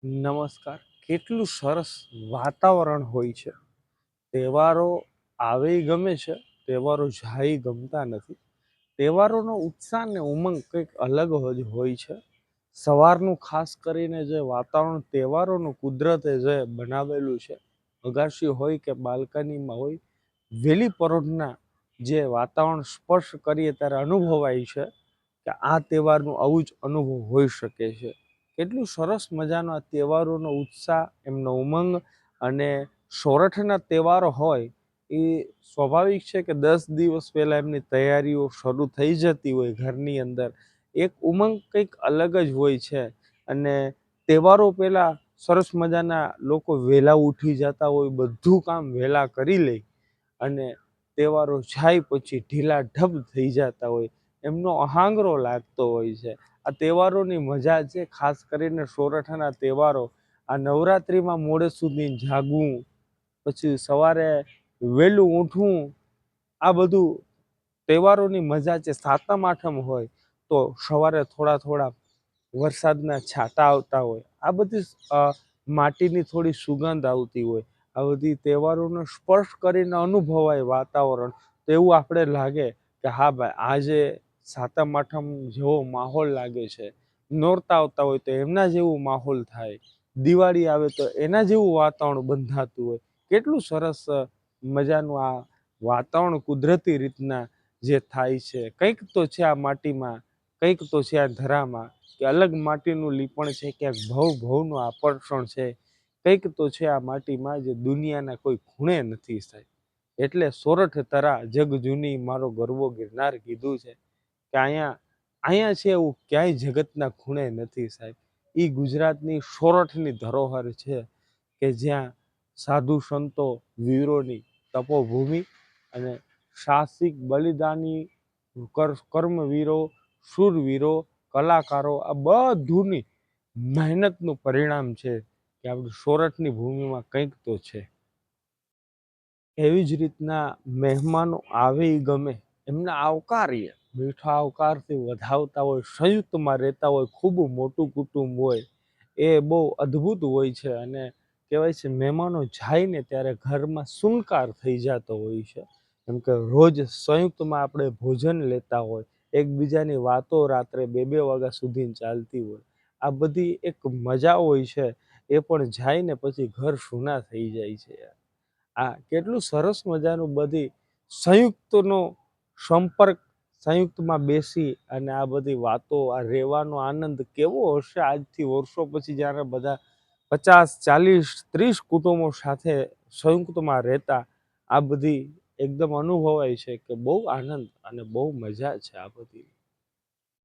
નમસ્કાર. કેટલું સરસ વાતાવરણ હોય છે. તહેવારો આવે ગમે છે, તહેવારો જાય ગમતા નથી. તહેવારોનો ઉત્સાહ ને ઉમંગ કંઈક અલગ જ હોય છે. સવારનું ખાસ કરીને જે વાતાવરણ તહેવારોનું કુદરતે જે બનાવેલું છે, અગાશી હોય કે બાલ્કનીમાં હોય, વહેલી પરોઢના જે વાતાવરણ સ્પર્શ કરીએ ત્યારે અનુભવાય છે કે આ તહેવારનું આવું જ અનુભવ હોઈ શકે છે. કેટલું સરસ મજાનો આ તહેવારોનો ઉત્સાહ, એમનો ઉમંગ અને સોરઠના તહેવારો હોય એ સ્વાભાવિક છે કે 10 દિવસ પહેલાં એમની તૈયારીઓ શરૂ થઈ જતી હોય ઘરની અંદર. એક ઉમંગ કંઈક અલગ જ હોય છે. અને તહેવારો પહેલાં સરસ મજાના લોકો વહેલા ઉઠી જતા હોય, બધું કામ વહેલા કરી લે અને તહેવારો જાય પછી ઢીલા ઢબ થઈ જતા હોય, એમનો અહાંગરો લાગતો હોય છે. આ તહેવારોની મજા છે. ખાસ કરીને સોરઠના તહેવારો, આ નવરાત્રિમાં મોડે સુધી જાગવું, પછી સવારે વહેલું ઉઠવું, આ બધું તહેવારોની મજા છે. સાતમ આઠમ હોય તો સવારે થોડા થોડા વરસાદના છાંટા આવતા હોય, આ બધી માટીની થોડી સુગંધ આવતી હોય, આ બધી તહેવારોનો સ્પર્શ કરીને અનુભવાય વાતાવરણ. તો એવું આપણે લાગે કે હા ભાઈ, આજે સાતમ આઠમ જેવો માહોલ લાગે છે. નોરતા આવતા હોય તો એમના જેવું માહોલ થાય, દિવાળી આવે તો એના જેવું વાતાવરણ બંધાતું હોય. કેટલું સરસ મજાનું આ વાતાવરણ કુદરતી રીતના જે થાય છે. કંઈક તો છે આ માટીમાં, કંઈક તો છે આ ધરામાં, કે અલગ માટીનું લીપણ છે, ક્યાંક ભવ ભવનું આકર્ષણ છે. કંઈક તો છે આ માટીમાં જે દુનિયાના કોઈ ખૂણે નથી થાય. એટલે સોરઠ તરા જગ જૂની મારો ગરવો ગિરનાર કીધું છે કે અહીંયા અહીંયા છે એવું ક્યાંય જગતના ખૂણે નથી સાહેબ. એ ગુજરાતની સોરઠની ધરોહર છે કે જ્યાં સાધુ સંતો વીરોની તપોભૂમિ અને સાહસિક બલિદાની કર્મવીરો, શૂરવીરો, કલાકારો, આ બધુંની મહેનતનું પરિણામ છે કે આપણી સોરઠની ભૂમિમાં કંઈક તો છે. એવી જ રીતના મહેમાનો આવે એ ગમે, એમને આવકારીએ, મીઠા આવકારથી વધાવતા હોય, સંયુક્તમાં રહેતા હોય, ખૂબ મોટું કુટુંબ હોય, એ બહુ અદ્ભુત હોય છે. અને કહેવાય છે મહેમાનો જાય ને ત્યારે ઘરમાં સુનકાર થઈ જતો હોય છે. કેમ કે રોજ સંયુક્તમાં આપણે ભોજન લેતા હોય, એકબીજાની વાતો રાત્રે 2-2 વાગ્યા સુધી ચાલતી હોય, આ બધી એક મજા હોય છે. એ પણ જાય ને પછી ઘર સૂના થઈ જાય છે. આ કેટલું સરસ મજાનું બધી સંયુક્તનો સંપર્ક, સંયુક્તમાં બેસી અને આ બધી વાતો, આ રહેવાનો આનંદ કેવો હશે આજથી વર્ષો પછી, જ્યારે બધા 50, 40, 30 કુટુંબો સાથે સંયુક્તમાં રહેતા. આ બધી એકદમ અનુભવાય છે કે બહુ આનંદ અને બહુ મજા છે આ બધી.